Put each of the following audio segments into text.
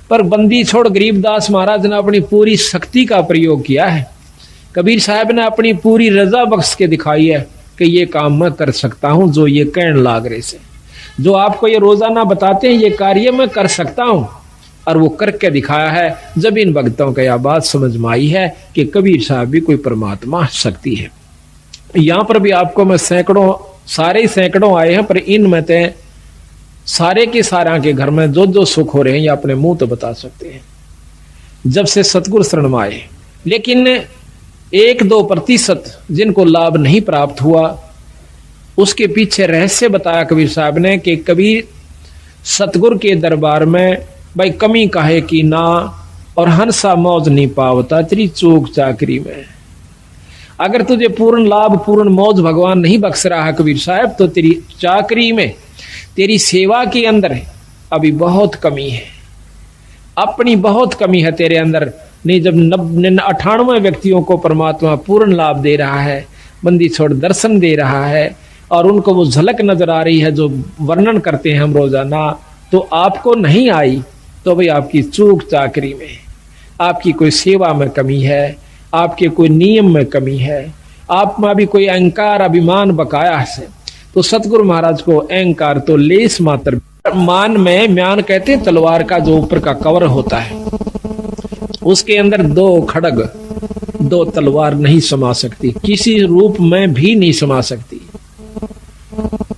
पर बंदी छोड़ गरीबदास महाराज ने अपनी पूरी शक्ति का प्रयोग किया है। कबीर साहब ने अपनी पूरी रजा बख्श के दिखाई है कि ये काम मैं कर सकता हूं, जो ये कहने लाग रहे से, जो आपको ये रोजाना बताते हैं, ये कार्य मैं कर सकता हूं, और वो करके दिखाया है। जब इन भक्तों को यह बात समझ में आई है कि कबीर साहब भी कोई परमात्मा शक्ति है। यहां पर भी आपको मैं सैकड़ों आए हैं, पर इनमें ते सारे के सारा के घर में जो जो सुख हो रहे हैं ये अपने मुंह तो बता सकते हैं जब से सतगुरु शरण में आए। लेकिन 1-2% जिनको लाभ नहीं प्राप्त हुआ, उसके पीछे रहस्य बताया कबीर साहब ने कि कबीर सतगुरु के दरबार में भाई कमी काहे की ना, और हंसा मौज नहीं पावता तेरी चूक चाकरी में। अगर तुझे पूर्ण लाभ पूर्ण मौज भगवान नहीं बख्श रहा है कबीर साहब, तो तेरी चाकरी में, तेरी सेवा के अंदर अभी बहुत कमी है, अपनी बहुत कमी है तेरे अंदर। नहीं, जब 98 व्यक्तियों को परमात्मा पूर्ण लाभ दे रहा है, बंदी छोड़ दर्शन दे रहा है, और उनको वो झलक नजर आ रही है जो वर्णन करते हैं हम रोजाना, तो आपको नहीं आई, तो भाई आपकी चूक चाकरी में, आपकी कोई सेवा में कमी है, आपके कोई नियम में कमी है, आप में भी कोई अहंकार अभिमान बकाया है। तो सतगुरु महाराज को अहंकार तो लेस मात्र, मान में म्यान कहते हैं तलवार का जो ऊपर का कवर होता है, उसके अंदर 2 खड़ग 2 तलवार नहीं समा सकती, किसी रूप में भी नहीं समा सकती।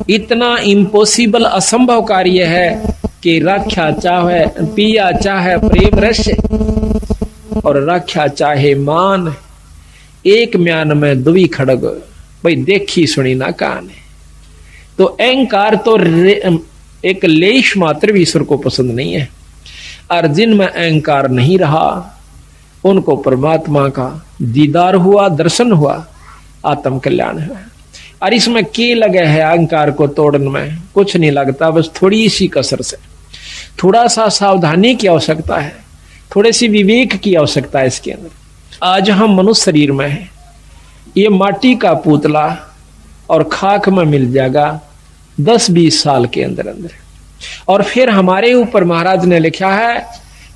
इतना इम्पॉसिबल असंभव कार्य है कि राख्या चाहे पिया चाहे प्रेम रस, और राख्या चाहे मान, एक म्यान में 2 खड़ग, भाई देखी सुनी ना कान है। तो अहंकार तो एक लेश मात्र भी ईश्वर को पसंद नहीं है, और जिनमें अहंकार नहीं रहा उनको परमात्मा का दीदार हुआ, दर्शन हुआ, आत्म कल्याण हुआ। और इसमें के लगे है अहंकार को तोड़ने में, कुछ नहीं लगता, बस थोड़ी सी कसर से, थोड़ा सा सावधानी की आवश्यकता है, थोड़े सी विवेक की आवश्यकता है इसके अंदर। आज हम मनुष्य शरीर में हैं, ये माटी का पुतला और खाक में मिल जाएगा 10-20 साल के अंदर अंदर। और फिर हमारे ऊपर महाराज ने लिखा है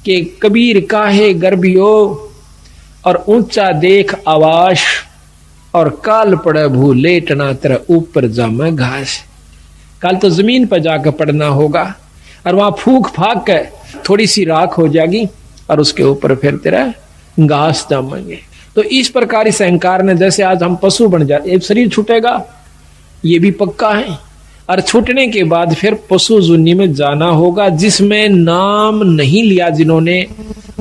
कि कबीर काहे गर्भियो, और ऊंचा देख आवाश, और काल पड़े भू लेटना तेरा ऊपर जामे घास। कल तो जमीन पर जाकर पड़ना होगा, और वहां फूक फाक के थोड़ी सी राख हो जाएगी, और उसके ऊपर फिर तेरा घास जामेंगे। तो इस प्रकार इस अहंकार ने, जैसे आज हम पशु बन जाते, एक शरीर छूटेगा ये भी पक्का है, और छूटने के बाद फिर पशु जुन्नी में जाना होगा, जिसमें नाम नहीं लिया जिन्होंने,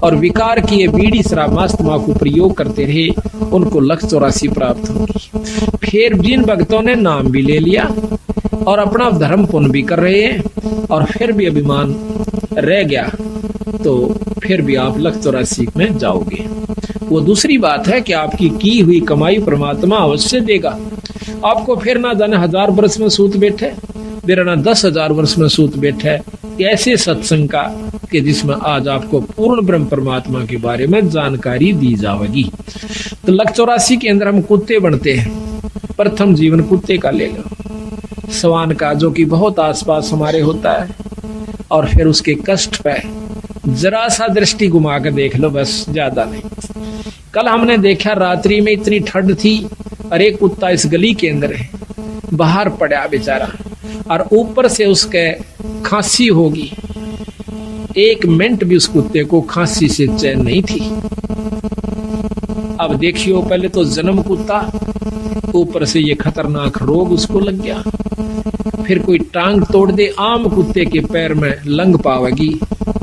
और विकार किए बीड़ी शराब मांस तंबाकू प्रयोग करते रहे, उनको 184 प्राप्त होगी। फिर जिन भक्तों ने नाम भी ले लिया और अपना धर्म पुण्य भी कर रहे हैं, और फिर भी अभिमान रह गया, तो फिर भी आप 184 में जाओगे। वो दूसरी बात है कि आपकी की हुई कमाई परमात्मा अवश्य देगा आपको। फिर ना जाने 1000 वर्ष में सूत बैठे, फिर ना 10,000 वर्ष में सूत बैठे, ऐसे सत्संग का कि जिसमें आज आपको पूर्ण ब्रह्म परमात्मा के बारे में जानकारी दी जाएगी। तो 184 के अंदर हम कुत्ते बनते हैं। प्रथम जीवन कुत्ते का ले लो, स्वान का, जो कि बहुत आसपास हमारे होता है, और फिर उसके कष्ट पे जरा सा दृष्टि घुमा कर देख लो, बस ज्यादा नहीं। कल हमने देखा रात्रि में इतनी ठंड थी, और एक कुत्ता इस गली के अंदर है, बाहर पड़ा बेचारा, और ऊपर से उसके खांसी होगी। 1 मिनट भी उस कुत्ते को खांसी से चैन नहीं थी। अब देखियो, पहले तो जन्म कुत्ता, ऊपर से ये खतरनाक रोग उसको लग गया। फिर कोई टांग तोड़ दे, आम कुत्ते के पैर में लंग पावेगी।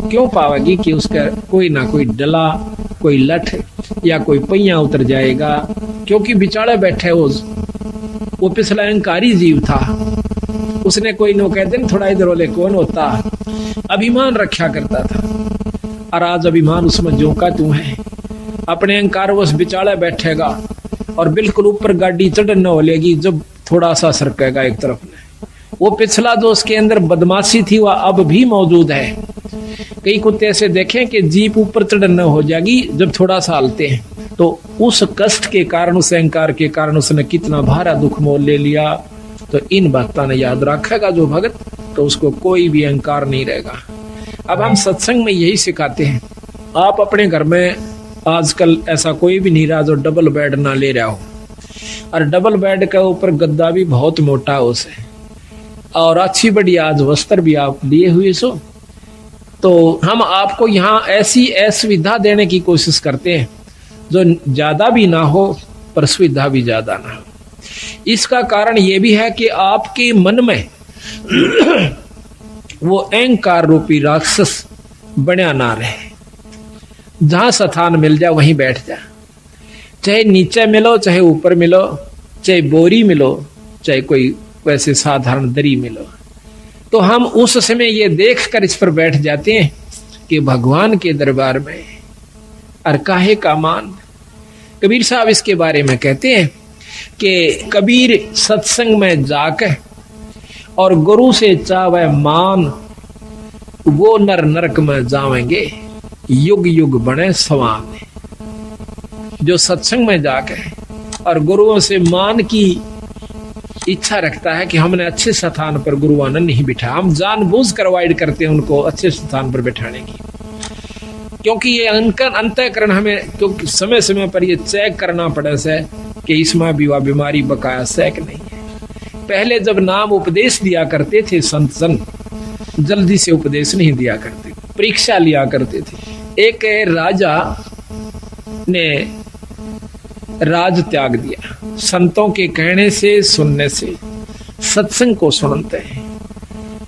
क्यों पावेगी? कि उसका कोई ना कोई डला, कोई लठ या कोई पहिया उतर जाएगा, क्योंकि बिचारे बैठे वो पिछला अहंकारी जीव था। उसने कोई नो कहते न थोड़ा इधर वाले कौन होता, अभिमान रखा करता था, और आज अभिमान उसमें जोका तू है। अपने अहंकार वो बिचाड़ा बैठेगा और बिल्कुल ऊपर गाड़ी चढ़ हो लेगी जब थोड़ा सा सरकेगा एक तरफ में। वो पिछला जो उसके अंदर बदमाशी थी वह अब भी मौजूद है। कई कुत्ते ऐसे देखें कि जीप ऊपर चढ़ हो जाएगी जब थोड़ा सा हलते हैं, तो उस कष्ट के कारण, उस अहंकार के कारण उसने कितना भारा दुख मोल ले लिया। तो इन बातों ने याद रखेगा जो भगत, तो उसको कोई भी अहंकार नहीं रहेगा। अब हम सत्संग में यही सिखाते हैं। आप अपने घर में आजकल ऐसा कोई भी नहीं रहा जो डबल बेड ना ले रहा हो, और डबल बेड के ऊपर गद्दा भी बहुत मोटा हो से, और अच्छी बड़ी आज वस्त्र भी आप लिए हुए सो। तो हम आपको यहाँ ऐसी असुविधा देने की कोशिश करते हैं जो ज्यादा भी ना हो पर सुविधा भी ज्यादा ना हो। इसका कारण ये भी है कि आपके मन में वो अहंकार रूपी राक्षस बना ना रहे। जहां स्थान मिल जाए वहीं बैठ जा, चाहे नीचे मिलो चाहे ऊपर मिलो, चाहे बोरी मिलो चाहे कोई वैसे साधारण दरी मिलो। तो हम उस समय ये देखकर इस पर बैठ जाते हैं कि भगवान के दरबार में और काहे का मान। कबीर साहब इसके बारे में कहते हैं कि कबीर सत्संग में जाकर और गुरु से चावे मान, वो नर नरक में जावेंगे युग युग बने सवान। जो सत्संग में जाकर और गुरुओं से मान की इच्छा रखता है कि हमने अच्छे स्थान पर गुरु आनंद नहीं बिठा, हम जानबूझ कर अवॉइड करते हैं उनको अच्छे स्थान पर बैठाने की, क्योंकि ये अंतःकरण हमें क्योंकि समय समय पर ये चेक करना पड़े से कि इसमें भी वह बीमारी बकाया सैक नहीं है। पहले जब नाम उपदेश दिया करते थे संत जन, जल्दी से उपदेश नहीं दिया करते, परीक्षा लिया करते थे। एक राजा ने राज त्याग दिया, संतों के कहने से सुनने से, सत्संग को सुनते हैं।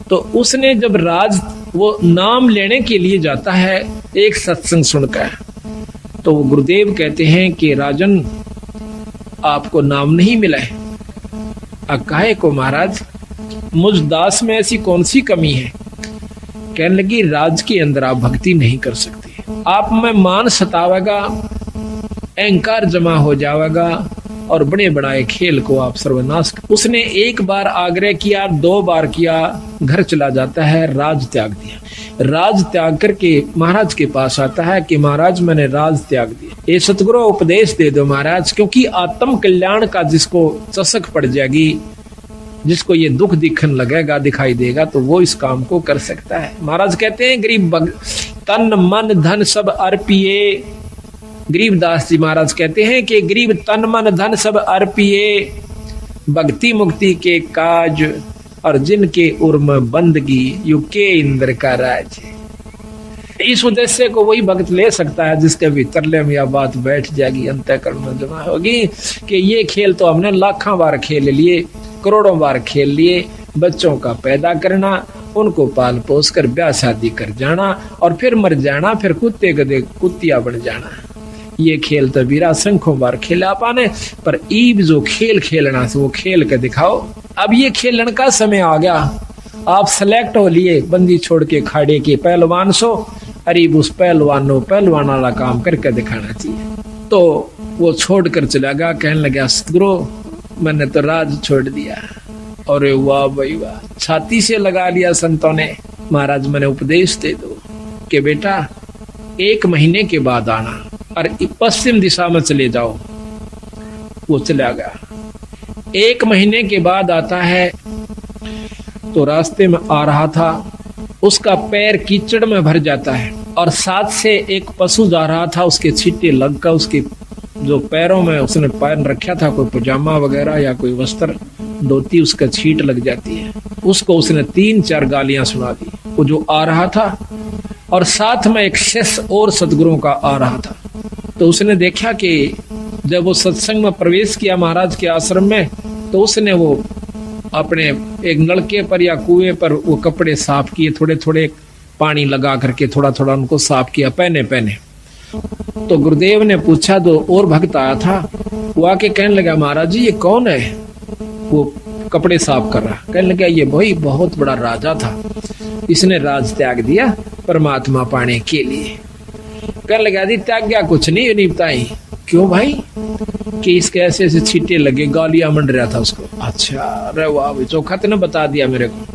तो उसने जब राज वो नाम लेने के लिए जाता है एक सत्संग सुनकर, तो वो गुरुदेव कहते हैं कि राजन आपको नाम नहीं मिला है। काहे को महाराज, मुझ दास में ऐसी कौन सी कमी है? कहने लगी राज के अंदर आप भक्ति नहीं कर सकते, आप में मान सतावेगा, अहंकार जमा हो जाएगा और बड़े बड़ाए खेल को आप सर्वनाश। उसने एक बार आग्रह किया, 2 बार किया, घर चला जाता है, राज त्याग दिया। राज त्याग करके महाराज के पास आता है कि महाराज मैंने राज त्याग दिया, ये सतगुरु उपदेश दे दो महाराज, क्योंकि आत्म कल्याण का जिसको चसक पड़ जाएगी, जिसको ये दुख दिखने लगेगा, दिखाई देगा, तो वो इस काम को कर सकता है। महाराज कहते हैं गरीब तन मन धन सब अर्पिए, गरीबदास जी महाराज कहते हैं कि गरीब तन मन धन सब अर्पिए, भक्ति मुक्ति के काज और जिनके उर्म बंदगी यू के इंद्र का राज। इस उद्देश्य को वही भक्त ले सकता है जिसके भीतर ले में यह बात बैठ जाएगी, अंतःकरण में जमा होगी कि ये खेल तो हमने लाखों बार खेल लिए, करोड़ों बार खेल लिए। बच्चों का पैदा करना, उनको पाल पोस कर ब्याह शादी कर जाना और फिर मर जाना, फिर कुत्ते गधे कुत्तिया बन जाना, ये खेल तो बीरा संखों बार खेला पाने। पर ईब जो खेल खेलना से वो खेल के दिखाओ। अब ये खेलन का समय आ गया, आप सेलेक्ट हो लिए, बंदी छोड़ के खाड़े के पहलवान सो, अरीब उस पहलवान वाला काम करके दिखाना चाहिए। तो वो छोड़ कर चला गया, कहने लगा सतगुरु मैंने तो राज छोड़ दिया। और वाह भाई वाह, छाती से लगा लिया संतों ने। महाराज मैंने उपदेश दे दो कि बेटा 1 महीने के बाद आना और पश्चिम दिशा में चले जाओ। वो चला गया। 1 महीने के बाद आता है तो रास्ते में आ रहा था, उसका पैर कीचड़ में भर जाता है और साथ से एक पशु जा रहा था, उसके छींटे लगकर उसके जो पैरों में उसने पहन रखा था कोई पजामा वगैरह या कोई वस्त्र धोती, उसका छींट लग जाती है। उसको उसने 3-4 गालियां सुना दी। वो जो आ रहा था और साथ में एक शिष्य और सतगुरुओं का आ रहा था। तो उसने देखा कि जब वो सत्संग में प्रवेश किया महाराज के आश्रम में, तो उसने वो अपने एक नलके पर या कुएं पर वो कपड़े साफ किए, थोड़े थोड़े पानी लगा करके थोड़ा थोड़ा उनको साफ किया, पहने पहने। तो गुरुदेव ने पूछा, तो और भक्त आया था, वो आके कहने लगा महाराज जी ये कौन है? वो कपड़े साफ कर रहा। कहने लगा ये भाई बहुत बड़ा राजा था, इसने राज त्याग दिया परमात्मा पाने के लिए। कहने लगा जी त्याग गया कुछ नहीं बताई। क्यों भाई? कि इसके ऐसे ऐसे छींटे लगे, गालियां मंड रहा था उसको। अच्छा अरे वाह, चौखत ने बता दिया मेरे को।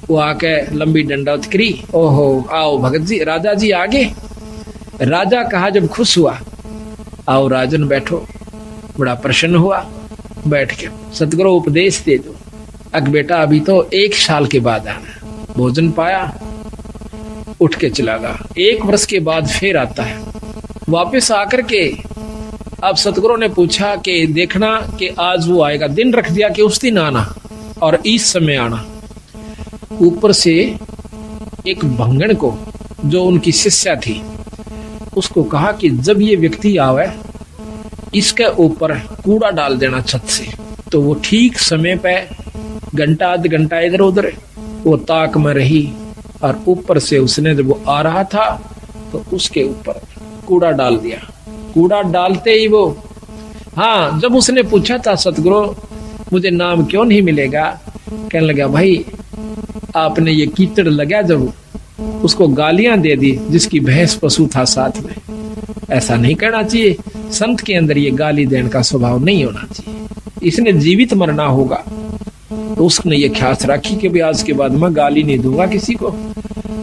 वो आके लंबी डंडौत करी। ओहो आओ भगत जी, राजा जी आगे। राजा कहा जब खुश हुआ, आओ राजन बैठो। बड़ा प्रसन्न हुआ, बैठ के सतगुरु उपदेश दे दो। अग बेटा अभी तो 1 साल के बाद आना। भोजन पाया, उठ के चला गया। 1 वर्ष के बाद फिर आता है, वापस आकर के अब सतगुरु ने पूछा कि देखना कि आज वो आएगा, दिन रख दिया कि उस दिन आना और इस समय आना। ऊपर से एक भंगण को, जो उनकी शिष्या थी, उसको कहा कि जब ये व्यक्ति आवे इसके ऊपर कूड़ा डाल देना छत से। तो वो ठीक समय पे घंटा आध घंटा इधर उधर वो ताक में रही और ऊपर से उसने जब वो आ रहा था तो उसके ऊपर कूड़ा डाल दिया। कूड़ा डालते ही वो, हाँ, जब उसने पूछा था सतगुरु मुझे नाम क्यों नहीं मिलेगा, कहने लगा भाई आपने ये कीचड़ लगा, जब उसको गालियां दे दी जिसकी भैंस पशु था साथ में। ऐसा नहीं करना चाहिए, संत के अंदर ये गाली देने का स्वभाव नहीं होना चाहिए, इसने जीवित मरना होगा। तो उसने ये ख्यास रखी कि भाई आज के बाद मैं गाली नहीं दूंगा किसी को।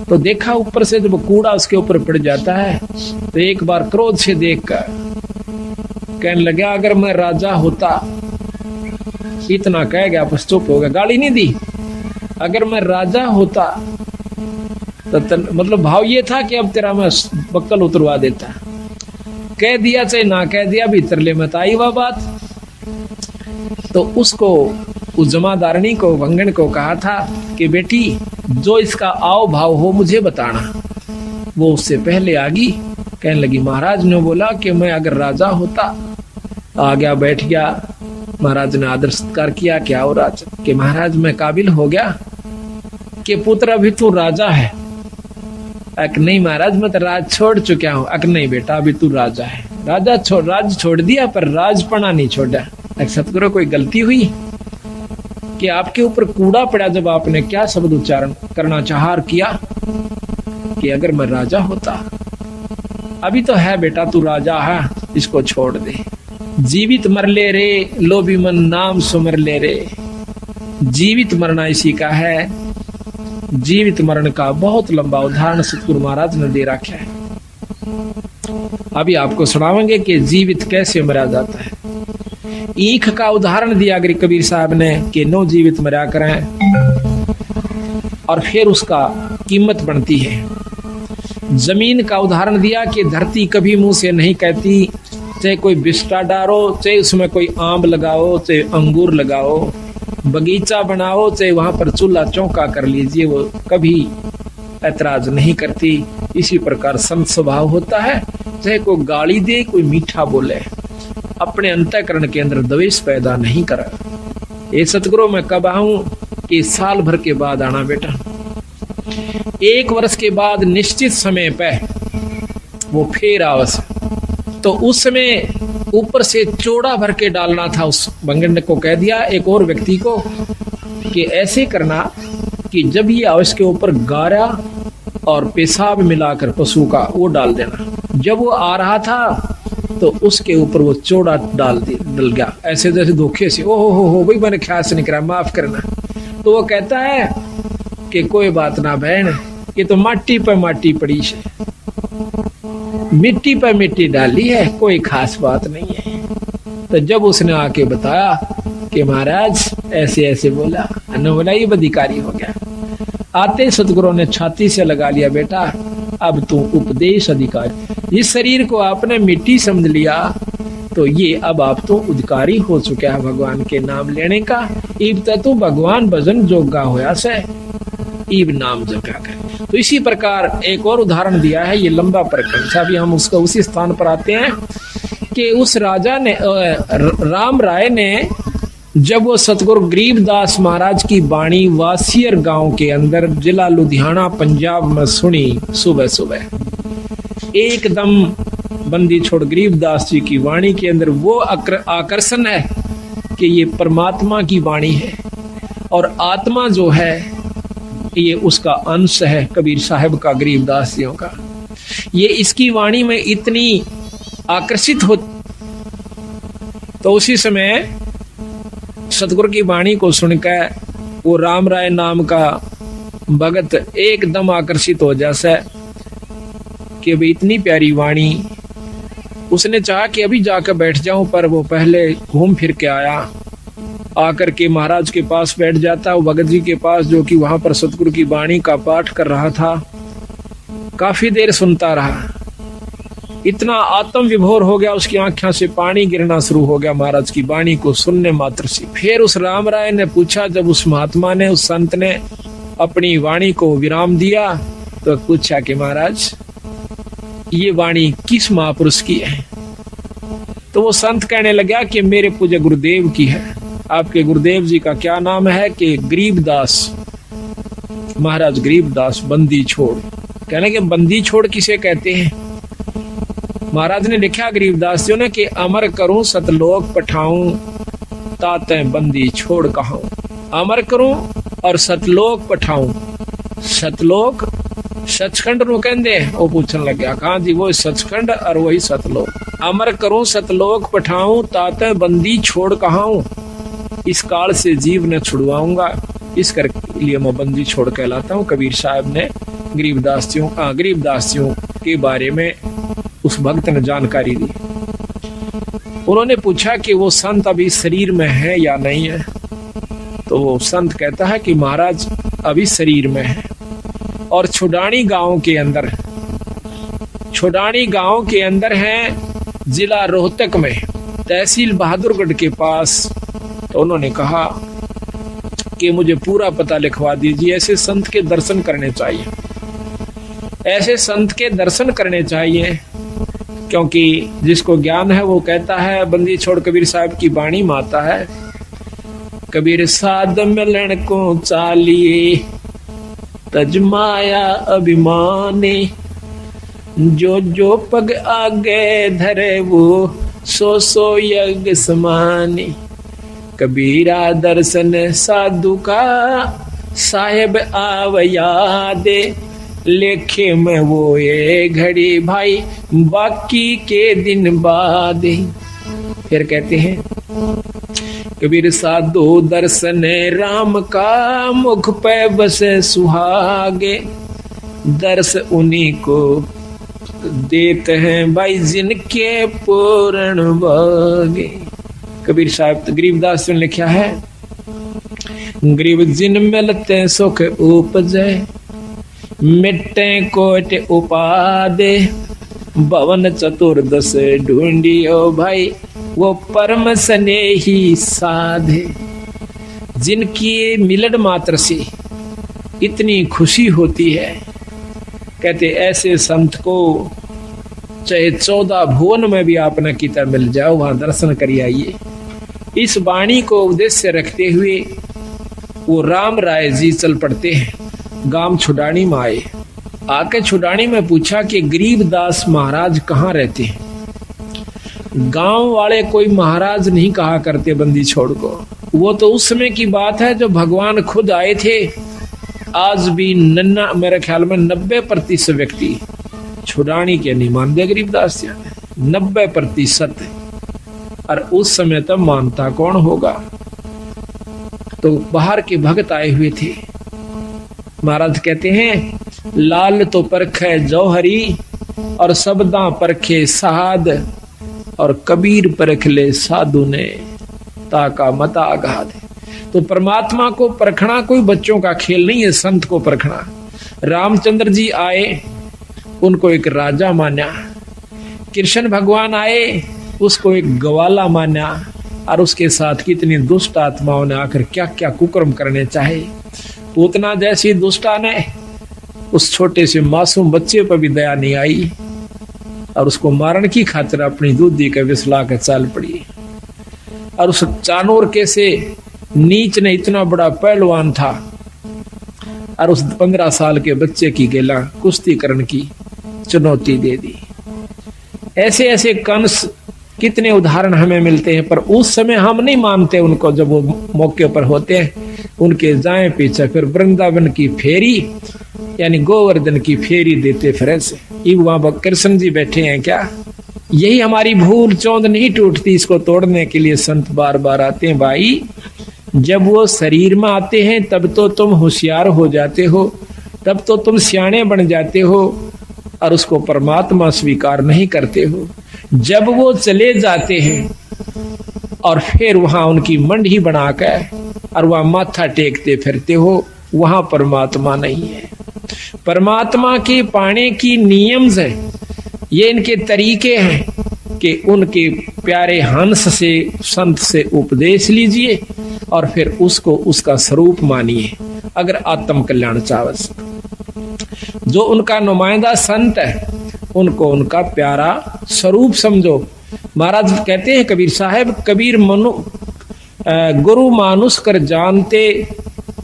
तो देखा ऊपर से जब कूड़ा उसके ऊपर पड़ जाता है तो एक बार क्रोध से देखकर कहने लगा अगर मैं राजा होता, इतना कह गया बस चुप हो गया, गाली नहीं दी। अगर मैं राजा होता तो मतलब भाव ये था कि अब तेरा मैं बक्कल उतरवा देता। कह दिया चाहे ना कह दिया, भीतर ले मत आई वह बात। तो उसको, उस जमादारणी को, भंगण को कहा था कि बेटी जो इसका आओ भाव हो मुझे बताना। वो उससे पहले आ गई, कहने लगी महाराज ने बोला कि मैं अगर राजा होता, आ गया बैठ गया। महाराज ने आदर सत्कार किया, क्या हो राज, कि महाराज मैं काबिल हो गया कि पुत्र अभी तू राजा है। अक नहीं महाराज मैं तो राज छोड़ चुका हूँ। अक नहीं बेटा अभी तू राजा है। राज छोड़ दिया पर राजपना नहीं छोड़ा। सतगुरु कोई गलती हुई कि आपके ऊपर कूड़ा पड़ा जब आपने क्या शब्द उच्चारण करना चाहा किया कि अगर मैं राजा होता। अभी तो है बेटा तू राजा है, इसको छोड़ दे। जीवित मर ले रे लोभी मन नाम सुमर ले रे। जीवित मरना इसी का है। जीवित मरण का बहुत लंबा उदाहरण सतगुरु महाराज ने दे रखा है। अभी आपको सुनावेंगे कि जीवित कैसे मरा जाता है। ईख का उदाहरण दिया गिरी कबीर साहब ने कि नो जीवित मरा करें और फिर उसका कीमत बनती है। जमीन का उदाहरण दिया कि धरती कभी मुंह से नहीं कहती, चाहे कोई बिस्टा डारो, चाहे उसमें कोई आम लगाओ, चाहे अंगूर लगाओ, बगीचा बनाओ, चाहे वहां पर चूल्हा चौका कर लीजिए, वो कभी ऐतराज नहीं करती। इसी प्रकार संत स्वभाव होता है, चाहे कोई गाली दे कोई मीठा बोले, अपने अंतःकरण के अंदर द्वेष पैदा नहीं कर। ये सतगुरु मैं कब आऊं कि साल भर के बाद आना बेटा। 1 वर्ष के बाद निश्चित समय पे वो फिर आवस। तो उस समय ऊपर से चौड़ा भर के डालना था। उस भंगण को कह दिया एक और व्यक्ति को कि ऐसे करना कि जब ये आवस के ऊपर गारा और पेशाब मिलाकर पशु का वो डाल देना। जब वो आ रहा था तो उसके ऊपर वो चौड़ा डल गया, ऐसे जैसे धोखे से। ओहो हो भाई मैंने ख्याल से नहीं करा, माफ करना। तो वो कहता है कि कोई बात ना बहन, ये तो माटी पर माटी पड़ी है, मिट्टी पर मिट्टी डाली है, कोई खास बात नहीं है। तो जब उसने आके बताया कि महाराज ऐसे ऐसे बोला, बोला ये अधिकारी हो गया। आते सतगुरु ने छाती से लगा लिया, बेटा अब तू उपदेश अधिकारी। इस शरीर को आपने मिट्टी समझ लिया तो ये अब आप तो अधिकारी हो चुका है भगवान के नाम लेने का। इब तू भगवान भजन जोगा होया से, इब नाम जगा कर। तो इसी प्रकार एक और उदाहरण दिया है, ये लंबा प्रकरण। अभी हम उसका उसी स्थान पर आते हैं कि उस राजा ने, राम राय ने, जब वो सतगुरु गरीबदास महाराज की वाणी वासियर गांव के अंदर जिला लुधियाना पंजाब में सुनी सुबह सुबह, एकदम बंदी छोड़ गरीबदास जी की वाणी के अंदर वो आकर्षण है कि ये परमात्मा की वाणी है और आत्मा जो है ये उसका अंश है कबीर साहब का, गरीबदास जियों का। ये इसकी वाणी में इतनी आकर्षित हो। तो उसी समय सतगुरु की वाणी को सुनकर वो राम राय नाम का भगत एकदम आकर्षित हो जैसे कि भाई इतनी प्यारी वाणी। उसने चाहा कि अभी जाकर बैठ जाऊं, पर वो पहले घूम फिर के आया। आकर के महाराज के पास बैठ जाता, वो भगत जी के पास जो कि वहां पर सतगुरु की वाणी का पाठ कर रहा था। काफी देर सुनता रहा, इतना आत्म विभोर हो गया, उसकी आंखों से पानी गिरना शुरू हो गया महाराज की वाणी को सुनने मात्र से। फिर उस राम राय ने पूछा, जब उस महात्मा ने, उस संत ने अपनी वाणी को विराम दिया, तो पूछा कि महाराज ये वाणी किस महापुरुष की है? तो वो संत कहने लगा कि मेरे पूज्य गुरुदेव की है। आपके गुरुदेव जी का क्या नाम है? कि गरीबदास, महाराज गरीबदास बंदी छोड़। कहने के बंदी छोड़ किसे कहते हैं? महाराज ने लिखा गरीबदास जी ने कि अमर करूं सतलोक पठाऊं, ताते बंदी छोड़ कहूं। अमर करूं और सतलोक पठाऊं। सतलोक सचखंड नु कहंदे, वो पूछन लग गया, कहां जी? वो सचखंड और वही सतलोक। अमर करूं सतलोक पठाऊं, ताते बंदी छोड़ कहूं। इस काल से जीव ने छुड़वाऊंगा, इस कर लिए मैं बंदी छोड़ कहलाता हूं। कबीर साहब ने गरीबदासियों के बारे में उस भक्त ने जानकारी दी। उन्होंने पूछा कि वो संत अभी शरीर में है या नहीं है? तो वो संत कहता है कि महाराज अभी शरीर में है और छुडानी गांव के अंदर है, जिला रोहतक में, तहसील बहादुरगढ़ के पास। तो उन्होंने कहा कि मुझे पूरा पता लिखवा दीजिए, ऐसे संत के दर्शन करने चाहिए, ऐसे संत के दर्शन करने चाहिए। क्योंकि जिसको ज्ञान है वो कहता है, बंदी छोड़ कबीर साहब की वाणी माता है, कबीर साध मिलन को चालिए तजमाया अभिमानी, जो जो पग आगे धरे वो सो सो यज्ञ समानी। कबीरा दर्शन साधु का साहेब आवयादे, लेखे में वो ये घड़ी भाई बाकी के दिन बाद। फिर कहते हैं, कबीर साधु दर्शन राम का मुख पे बसे सुहागे, दर्श उन्हीं को देते हैं भाई जिनके पूर्ण भागे। कबीर साहब गरीबदास ने लिखा है, गरीब जिन मिलते सुख उपजे, मिट्टे कोट उपादे, भवन चतुर्दश ढूंढियो भाई वो परम स्नेही साधे। जिनकी मिलन मात्र से इतनी खुशी होती है, कहते ऐसे संत को चाहे 14 भुवन में भी आप न किता मिल जाओ, वहां दर्शन करिए आइए। इस वाणी को उद्देश्य रखते हुए वो राम राय जी चल पड़ते हैं, गांव छुडानी में आए। आके छुडानी में पूछा कि गरीबदास महाराज कहाँ रहते हैं? गांव वाले कोई महाराज नहीं कहा करते बंदी छोड़ को, वो तो उस समय की बात है जो भगवान खुद आए थे। आज भी मेरे ख्याल में 90% व्यक्ति छुडानी के नहीं मानते गरीबदास जी, 90%। और उस समय तब मानता कौन होगा? तो बाहर के भक्त आए हुए थे। महाराज कहते हैं, लाल तो परखे जौहरी और शब्दा परखे साध, और कबीर परख ले साधु ने ताका मता आघात। तो परमात्मा को परखना कोई बच्चों का खेल नहीं है, संत को परखना। रामचंद्र जी आए, उनको एक राजा माना। कृष्ण भगवान आए, उसको एक ग्वाला माना। और उसके साथ कितनी दुष्ट आत्माओं ने आकर क्या क्या कुकर्म करने चाहे। पूतना जैसी दुष्टा ने उस छोटे से मासूम बच्चे पर भी दया नहीं आई और उसको मारने की खातिर अपनी दूधी के विसला कर चाल पड़ी। और उस चानोर के से नीच ने इतना बड़ा पहलवान था और उस 15 साल के बच्चे की गेला कुश्ती करने की चुनौती दे दी। ऐसे ऐसे कंस कितने उदाहरण हमें मिलते हैं, पर उस समय हम नहीं मानते उनको। जब वो मौके पर होते हैं उनके जाए पीछे फिर वृंदावन की फेरी यानी गोवर्धन की फेरी देते फिर ऐसे। वहां कृष्ण जी बैठे हैं क्या? यही हमारी भूल चौंध नहीं टूटती, इसको तोड़ने के लिए संत बार बार आते हैं। भाई जब वो शरीर में आते हैं तब तो तुम होशियार हो जाते हो, तब तो तुम सियाणे बन जाते हो और उसको परमात्मा स्वीकार नहीं करते हो। जब वो चले जाते हैं और फिर वहां उनकी मंडी बनाकर और वहां माथा टेकते फिरते हो, वहां परमात्मा नहीं है। परमात्मा के पाने की नियम्स है, ये इनके तरीके हैं कि उनके प्यारे हंस से, संत से उपदेश लीजिए और फिर उसको उसका स्वरूप मानिए। अगर आत्म कल्याण चावस, जो उनका नुमाइंदा संत है उनको उनका प्यारा स्वरूप समझो। महाराज कहते हैं कबीर साहब, कबीर गुरु मानुष कर जानते,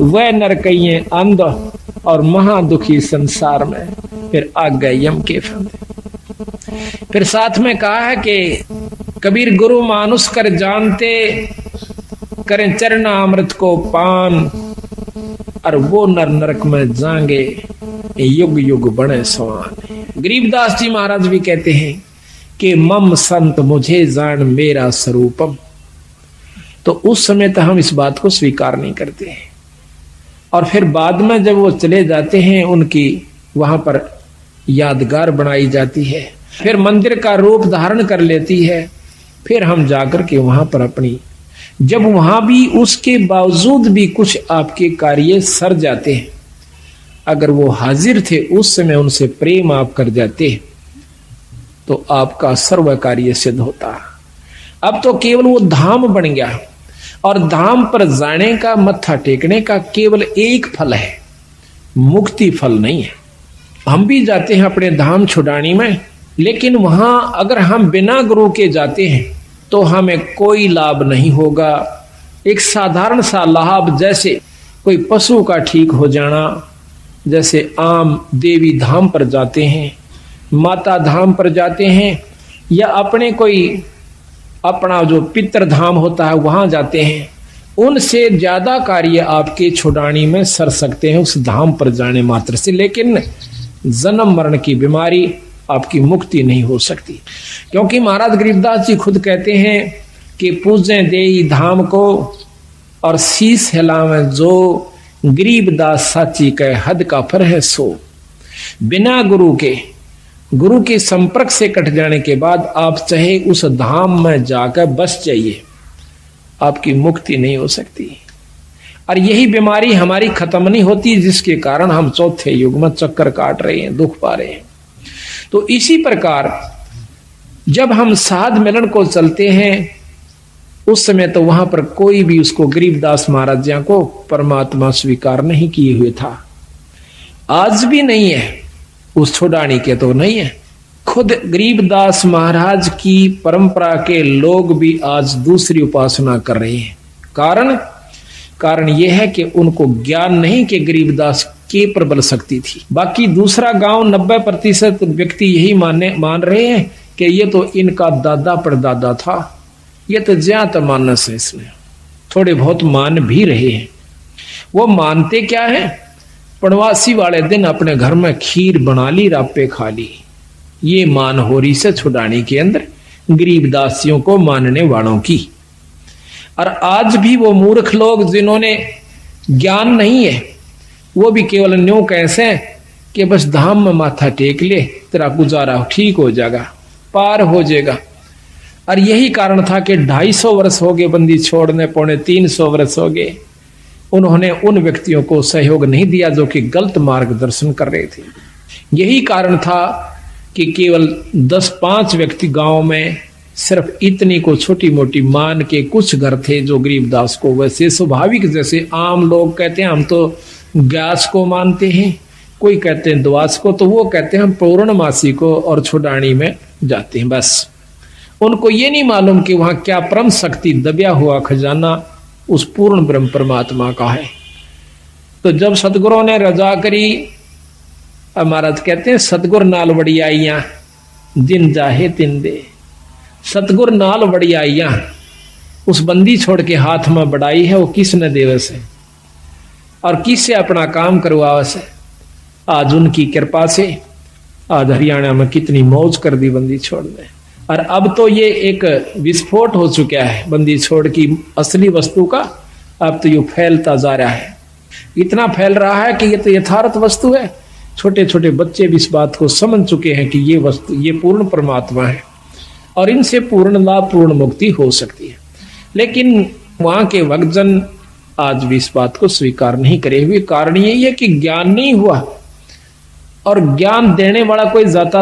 वह नरकइये अंध और महादुखी संसार में, फिर आ गए यम के फंदे। फिर साथ में कहा है कि कबीर गुरु मानुष कर जानते, करें चरणामृत को पान, और वो नर नरक में जाएंगे, युग युग बने सवान। गरीबदास जी महाराज भी कहते हैं कि मम संत मुझे जान मेरा स्वरूपम। तो उस समय तो हम इस बात को स्वीकार नहीं करते हैं, और फिर बाद में जब वो चले जाते हैं उनकी वहां पर यादगार बनाई जाती है, फिर मंदिर का रूप धारण कर लेती है। फिर हम जाकर के वहां पर अपनी, जब वहां भी उसके बावजूद भी कुछ आपके कार्य सर जाते हैं, अगर वो हाजिर थे उस समय उनसे प्रेम आप कर जाते तो आपका सर्व कार्य सिद्ध होता। अब तो केवल वो धाम बन गया, और धाम पर जाने का, मत्था टेकने का केवल एक फल है, मुक्ति फल नहीं है। हम भी जाते हैं अपने धाम छुड़ानी में, लेकिन वहां अगर हम बिना गुरु के जाते हैं तो हमें कोई लाभ नहीं होगा। एक साधारण सा लाभ, जैसे कोई पशु का ठीक हो जाना, जैसे आम देवी धाम पर जाते हैं, माता धाम पर जाते हैं, या अपने कोई अपना जो पितृ धाम होता है वहां जाते हैं, उनसे ज्यादा कार्य आपके छुड़ानी में सर सकते हैं उस धाम पर जाने मात्र से। लेकिन जन्म मरण की बीमारी आपकी मुक्ति नहीं हो सकती, क्योंकि महाराज गरीबदास जी खुद कहते हैं कि पूजें देई धाम को और शीस हिलावे जो, गरीबदास साची कह हद का फर है सो। बिना गुरु के संपर्क से कट जाने के बाद आप चाहे उस धाम में जाकर बस जाइए, आपकी मुक्ति नहीं हो सकती। और यही बीमारी हमारी खत्म नहीं होती, जिसके कारण हम चौथे युग में चक्कर काट रहे हैं, दुख पा रहे हैं। तो इसी प्रकार जब हम साध मिलन को चलते हैं, उस समय तो वहां पर कोई भी उसको गरीबदास महाराज जी को परमात्मा स्वीकार नहीं किए हुए था, आज भी नहीं है, उस छुड़ानी के तो नहीं है। खुद गरीबदास महाराज की परंपरा के लोग भी आज दूसरी उपासना कर रहे हैं। कारण यह है कि उनको ज्ञान नहीं कि गरीबदास के प्रबल शक्ति थी। बाकी दूसरा गांव 90% व्यक्ति यही मान रहे हैं कि ये तो इनका दादा परदादा था, ये तो ज्यादा मानस है, इसमें थोड़े बहुत मान भी रहे हैं। वो मानते क्या है, पड़वासी वाले दिन अपने घर में खीर बना ली, रापे खा ली। ये मान हो रही से छुड़ाने के अंदर गरीबदासियों को मानने वालों की। और आज भी वो मूर्ख लोग जिन्होंने ज्ञान नहीं है, वो भी केवल न्यों कैसे कि बस धाम में माथा टेक ले, तेरा गुजारा ठीक हो जाएगा, पार हो जाएगा। और यही कारण था कि 250 वर्ष हो गए बंदी छोड़ने, 350 वर्ष हो गए, उन्होंने उन व्यक्तियों को सहयोग नहीं दिया जो कि गलत मार्गदर्शन कर रहे थे। यही कारण था कि केवल 10-5 व्यक्ति गांव में सिर्फ इतनी को छोटी मोटी मान के कुछ घर थे जो गरीबदास को वैसे स्वाभाविक, जैसे आम लोग कहते हैं हम तो ग्यास को मानते हैं, कोई कहते हैं द्वास को, तो वो कहते हैं हम पौर्णमासी को और छुड़ानी में जाते हैं। बस उनको ये नहीं मालूम कि वहां क्या परम शक्ति दबिया हुआ खजाना उस पूर्ण ब्रह्म परमात्मा का है। तो जब सतगुरु ने रजा करी, महाराज कहते हैं सतगुर नाल वड़ियाइया जिन जाहे तिन दे। सतगुर नाल वड़ियाइया, उस बंदी छोड़ के हाथ में बढ़ाई है, वो किसने देवे से और किससे अपना काम करवावे से। आज उनकी कृपा से आज हरियाणा में कितनी मौज कर दी बंदी छोड़ ने। और अब तो ये एक विस्फोट हो चुका है बंदी छोड़ की असली वस्तु का। अब तो ये फैलता जा रहा है, इतना फैल रहा है कि ये तो यथार्थ वस्तु है। छोटे छोटे बच्चे भी इस बात को समझ चुके हैं कि ये वस्तु, ये पूर्ण परमात्मा है और इनसे पूर्ण लाभ, पूर्ण मुक्ति हो सकती है। लेकिन वहां के भक्तजन आज भी इस बात को स्वीकार नहीं करे हुए। कारण यही है कि ज्ञान नहीं हुआ। और ज्ञान देने वाला कोई जाता